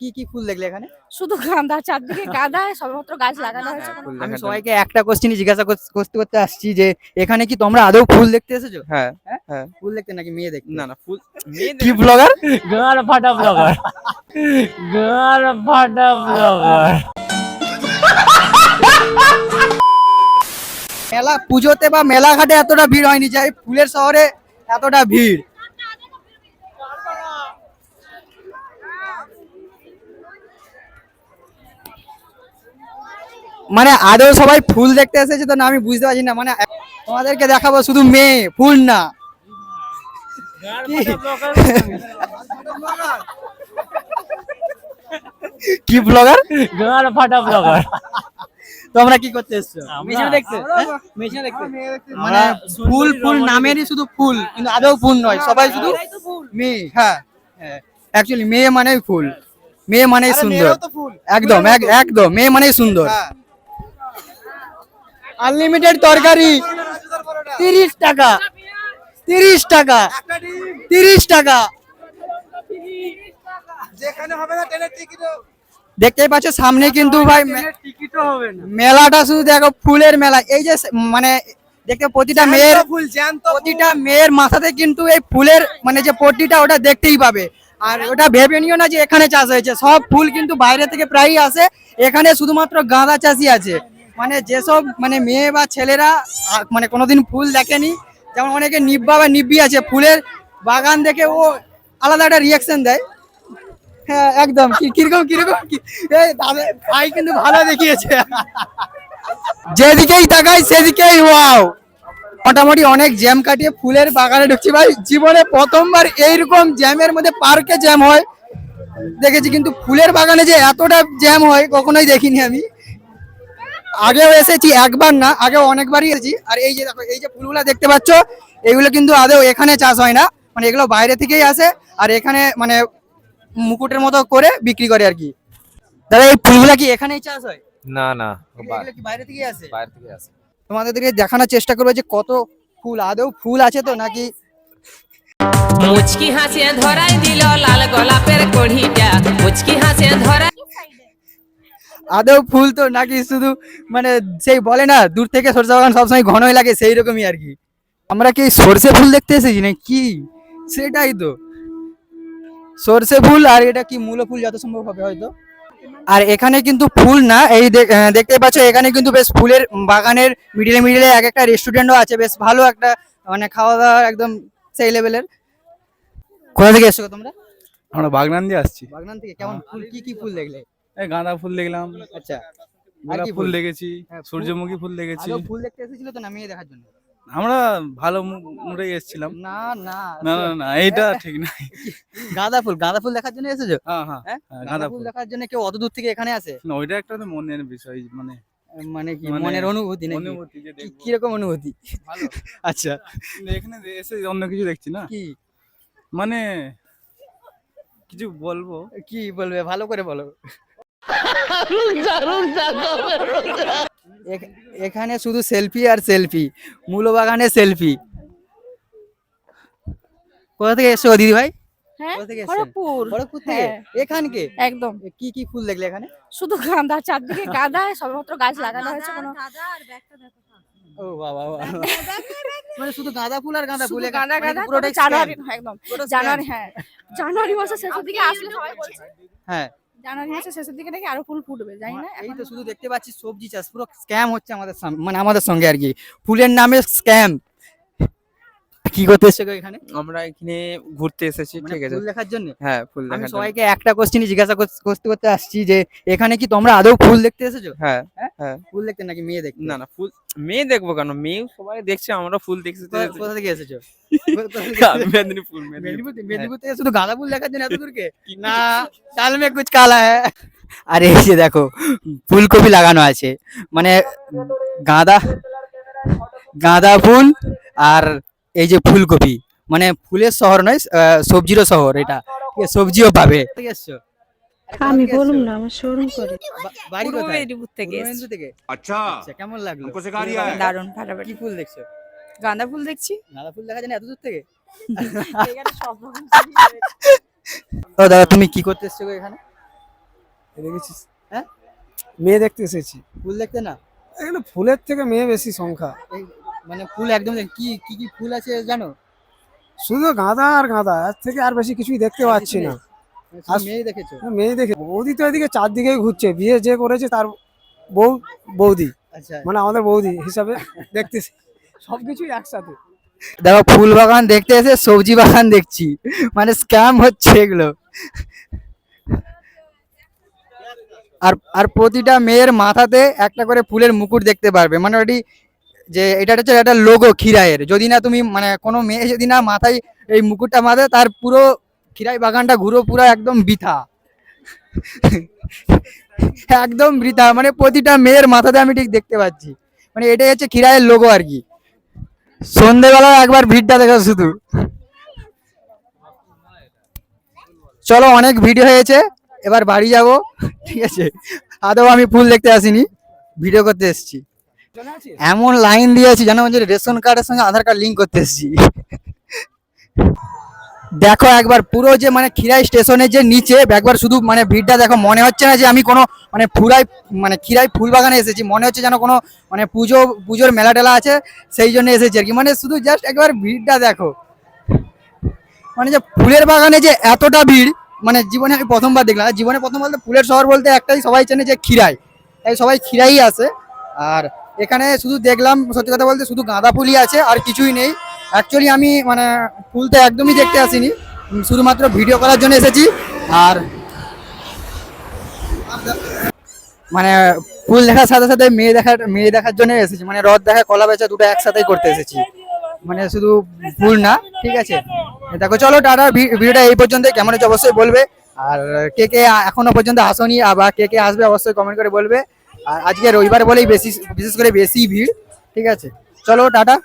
কি কি ফুল দেখলে এখানে? শুধু গাঁদা, চারদিকে গাঁদা, সবেমাত্র গাছ লাগানো হয়েছে। আমি সবাইকে একটা কোশ্চেনই জিজ্ঞাসা করতে করতে আসছি যে এখানে কি তোমরা আদৌ ফুল দেখতে এসেছো? হ্যাঁ হ্যাঁ হ্যাঁ ফুল দেখতে নাকি মেয়ে দেখতে? না না ফুল মেয়ে কি ব্লগার? গার ফাটা ব্লগার, গার ফাটা ব্লগার। মেলা পুজোতে বা মেলাঘাটে এতটা ভিড় হয়নি, যাই ফুলের শহরে এতটা ভিড়। মানে আদৌ সবাই ফুল দেখতে এসেছে তো না আমি বুঝতে পারছি না। মানে তোমাদেরকে দেখাবো শুধু মেয়ে, ফুল না। কি ব্লগার? গার ফাটা ব্লগার। তোমরা কি করতে এসছো? আমরা- মেশিন দেখতে? মেশিন দেখতে? মানে ফুল ফুল নামেরই শুধু ফুল, কিন্তু আদৌ ফুল নয়, সবাই শুধু মেয়ে। হ্যাঁ অ্যাকচুয়ালি মেয়ে মানেই ফুল, মেয়ে মানেই সুন্দর। একদম একদম মেয়ে মানেই সুন্দর। আনলিমিটেড তরকারি 30 টাকা, 30 টাকা, 30 টাকা। দেখতেই পাচ্ছ সামনে কিন্তু ভাই মেলাটা শুধু দেখো ফুলের মেলা। এই যে মানে দেখতে প্রতিটা মেয়ের মাথাতে কিন্তু এই ফুলের মানে যে পট্টিটা ওটা দেখতেই পাবে। আর ওটা ভেবে নিও না যে এখানে চাষ হয়েছে, সব ফুল কিন্তু বাইরে থেকে প্রায়ই আসে, এখানে শুধুমাত্র গাঁদা চাষই আছে। মানে যেসব মানে মেয়ে বা ছেলেরা মানে কোনোদিন ফুল দেখেনি, যেমন অনেকে নিব্বা বা নিব্বি আছে, ফুলের বাগান দেখে ও আলাদা একটা রিয়াকশন দেয়। হ্যাঁ একদম কিরকম কিরকম এই দাদা ভাই কিন্তু ভালো দেখিয়েছে। যেদিকেই তাকাই সেদিকেই ওয়াও। মোটামুটি অনেক জ্যাম কাটিয়ে ফুলের বাগানে ঢুকছি ভাই। জীবনে প্রথমবার এইরকম জ্যামের মধ্যে পার্কে জ্যাম হয় দেখেছি, কিন্তু ফুলের বাগানে যে এতটা জ্যাম হয় কখনোই দেখিনি আমি। আগেও এসেছি, একবার না আগেও অনেকবারই এসেছি। আর এই যে দেখো এই যে ফুলগুলো দেখতে পাচ্ছ, এগুলো কিন্তু আদৌ এখানে চাষ হয় না, মানে এগুলো বাইরে থেকেই আসে। আর এখানে মানে মুকুটের মতো করে বিক্রি করে আর কি। দাদা এই ফুলগুলা কি এখানেই চাষ হয়? না না এগুলো কি বাইরে থেকে আসে? বাইরে থেকে আসে। তোমাদেরকে দেখানোর চেষ্টা করবো যে কত ফুল, আদৌ ফুল আছে তো নাকি। মুচকি হাসিয়ে ধরাই দিল লাল গোলাপের কড়িটা, মুচকি হাসিয়ে ধরাই আদৌ ফুল তো নাকি শুধু মানে সেই বলে না দূর থেকে সরষে বাগান সবসময় ঘনই লাগে, সেই রকমই আর কি। আমরা কি সরষে ফুল দেখতে এসেছি না কি? সেটাই তো সরষে ফুল। আর এটা কি মূলো ফুল যত সম্ভব হবে হয়তো। আর এখানে কিন্তু ফুল না, এই দেখতে পাচ্ছ এখানে কিন্তু বেশ ফুলের বাগানের মিডিলে মিডিলে এক একটা রেস্টুরেন্টও আছে, বেশ ভালো একটা মানে খাওয়া দাওয়া একদম সেই লেভেলের। কোথা থেকে এসছো তোমরা? আমরা বাগনান দিয়ে আসছি। বাগান থেকে। কেমন ফুল, কি কি ফুল দেখলে? এই গাঁদা ফুল দেখলাম, আচ্ছা আর গোলাপ কি ফুল দেখেছি, হ্যাঁ, ফুল- সূর্যমুখী ফুল দেখেছি। আদৌ ফুল দেখতে এসেছিল তো না মেয়ে দেখার জন্য? আমরা ভালো মুডে এসেছিলাম। না না না না না এইটা ঠিক নাই। গাঁদা ফুল দেখার জন্য এসেছো? হ্যাঁ হ্যাঁ হ্যাঁ হ্যাঁ, গাঁদা ফুল দেখার জন্য কেউ অত দূর থেকে এখানে আসে? না, ওইটা একটা তো মনের বিষয়, মানে মানে কি মানে মনের অনুভূতি নাকি? অনুভূতি যে দেখবো। কিরকম অনুভূতি? ভালো। আচ্ছা কিন্তু এখানে এসে অন্য কিছু দেখছি না, কি মানে কিছু বলবো। কি বলবে ভালো করে বলো। এখানে শুধু সেলফি আর সেলফি, মূল বাগানে সেলফি। কোথা থেকে এসছো দিদি ভাই? হ্যাঁ কোথা থেকে এসছেন? খড়গপুর। খড়গপুর থেকে? হ্যাঁ, এখানকে একদম। কি কি ফুল দেখলে এখানে? শুধু গাঁদা, চারদিকে গাঁদা, সবেমাত্র গাছ লাগানো হয়েছে। কোনো ও বাবা মানে শুধু গাঁদা ফুল আর গাঁদা ফুল শুধু গাঁদা মানে গাঁদা, পুরোটাই জানুয়ারি scam? একদম পুরো scam? জানুয়ারি, হ্যাঁ জানুয়ারি মাসের শেষের দিকে আসলে সবাই বলছে হ্যাঁ জানুয়ারি মাসের শেষের দিকে নাকি আরো ফুল ফুটবে, জানি না এই এখন। তো শুধু দেখতে পাচ্ছি সবজি চাষ, পুরো স্ক্যাম হচ্ছে আমাদের মানে আমাদের সঙ্গে আর কি, ফুলের নামে স্ক্যাম। কি করতে এসছো গো এখানে? আমরা এখানে ঘুরতে এসেছি, মানে ঠিক আছে। ফুল দেখার জন্য? হ্যাঁ ফুল আমি দেখার জন্য। সবাইকে একটা কোশ্চেনই জিজ্ঞাসা করতে করতে আসছি যে এখানে কি তোমরা আদৌ ফুল দেখতে এসেছো? হ্যাঁ হ্যাঁ? হ্যাঁ ফুল দেখতে নাকি মেয়ে দেখতে? না না ফুল মেয়ে দেখবো কেন, মেয়ে সবাই দেখছে, আমরা ফুল দেখছি। কোথা থেকে এসেছো? মেদিনীপুর মেদিনীপুর থেকে শুধু গাঁদা ফুল দেখার জন্য এত দূরকে? না চাল মে কুছ কালা হ্যাঁ। আরে এই যে দেখো ফুলকপি লাগানো আছে, মানে গাঁদা গাঁদা ফুল আর এই যে ফুলকপি, মানে ফুলের শহর নয় সবজিরও শহর এটা, ঠিক আছে, সবজিও পাবে। ঠিক আছে আমি বলুন না, আমার শোরুম করে। বাড়ি পূর্ব কোথায়? মেদিনীপুর থেকে পূর্ব এসেছি। মেদিনীপুর থেকে? अच्छा আচ্ছা কেমন লাগলো? हमको सिखा रिया है। দারুণ ফাটাফাটি। কি ফুল দেখছো? গাঁদা ফুল দেখছি। গাঁদা ফুল দেখা যায় না এত দূর থেকে? এখানে সব রকম ফুলই রয়েছে। ও দাদা তুমি কি করতে এসছো গো এখানে? দেখেছিস? হ্যাঁ? মেয়ে দেখতে এসেছি। ফুল দেখতে না? এখানে ফুলের থেকে মেয়ে বেশি সংখ্যা। এই মানে ফুল একদম কি কি কি ফুল আছে জানো? শুধু গাঁদা আর গাঁদা, এর থেকে আর বেশি কিছুই দেখতে পাচ্ছি না। শুধু মেয়ে দেখেছো? মেয়ে দেখে বৌদি তো এদিকে চারদিকেই ঘুরছে, বিয়ে যে করেছে তার বৌদি, আচ্ছা, মানে আমাদের বৌদি হিসাবে দেখতেছি সবকিছুই একসাথে। দেখো ফুল বাগান দেখতে এসে সবজি বাগান দেখছি, মানে স্ক্যাম হচ্ছে এগুলো। আর আর প্রতিটা মেয়ের মাথাতে একটা করে ফুলের মুকুট দেখতে পারবে, মানে ওটি যে এটা হচ্ছে একটা লোগো খিরাইয়ের। যদি না তুমি মানে কোনো মেয়ে যদি না মাথায় এই মুকুটটা মাথে, তার পুরো খিরাই বাগানটা ঘুরো পুরো একদম বৃথা, একদম বৃথা। মানে প্রতিটা মেয়ের মাথাতে আমি ঠিক দেখতে পাচ্ছি, মানে এটাই হচ্ছে খিরাইয়ের লোগো আর কি। সন্ধেবেলা একবার ভিড়টা দেখো শুধু। চলো, অনেক ভিডিও হয়েছে, এবার বাড়ি যাব, ঠিক আছে? আদৌ আমি ফুল দেখতে আসিনি, ভিডিও করতে এসেছি। এমন লাইন দিয়েছি জানো, যে রেশন কার্ডের সঙ্গে আধার কার্ড লিঙ্ক করতে এসেছি। দেখো একবার পুরো যে মানে খিরাই স্টেশনের যে নিচে একবার শুধু মানে ভিড়টা দেখো, মনে হচ্ছে না যে আমি কোনো মানে খিরাই ফুল বাগানে এসেছি, মনে হচ্ছে যেন কোনো মানে পুজোর মেলা টেলা আছে সেই জন্য এসেছি আর কি। মানে শুধু জাস্ট একবার ভিড়টা দেখো, মানে যে ফুলের বাগানে যে এতটা ভিড়, মানে জীবনে আমি প্রথমবার দেখলাম। আর জীবনে প্রথম বলতে ফুলের শহর বলতে একটাই সবাই চেনে, যে খিরাই, তাই সবাই খিরাই আসে। আর এখানে শুধু দেখলাম, সত্যি কথা বলতে শুধু গাঁদা ফুলই আছে আর কিছুই নেই। অ্যাকচুয়ালি আমি মানে ফুল তো একদমই দেখতে আসিনি, শুধুমাত্র ভিডিও করার জন্য এসেছি। আর মানে ফুল দেখার সাথে সাথে মেয়ে দেখার জন্য এসেছি, মানে রথ দেখা কলা বেচা দুটো একসাথেই করতে এসেছি, মানে শুধু ফুল না, ঠিক আছে? দেখো চলো টাটা, ভিডিওটা এই পর্যন্ত। কেমন হচ্ছে অবশ্যই বলবে, আর কে কে এখনো পর্যন্ত আসনি বা কে কে আসবে অবশ্যই কমেন্ট করে বলবে। আর আজকে রবিবার বলেই বিশেষ করে বেশি ভিড়, ঠিক আছে? চলো টাটা।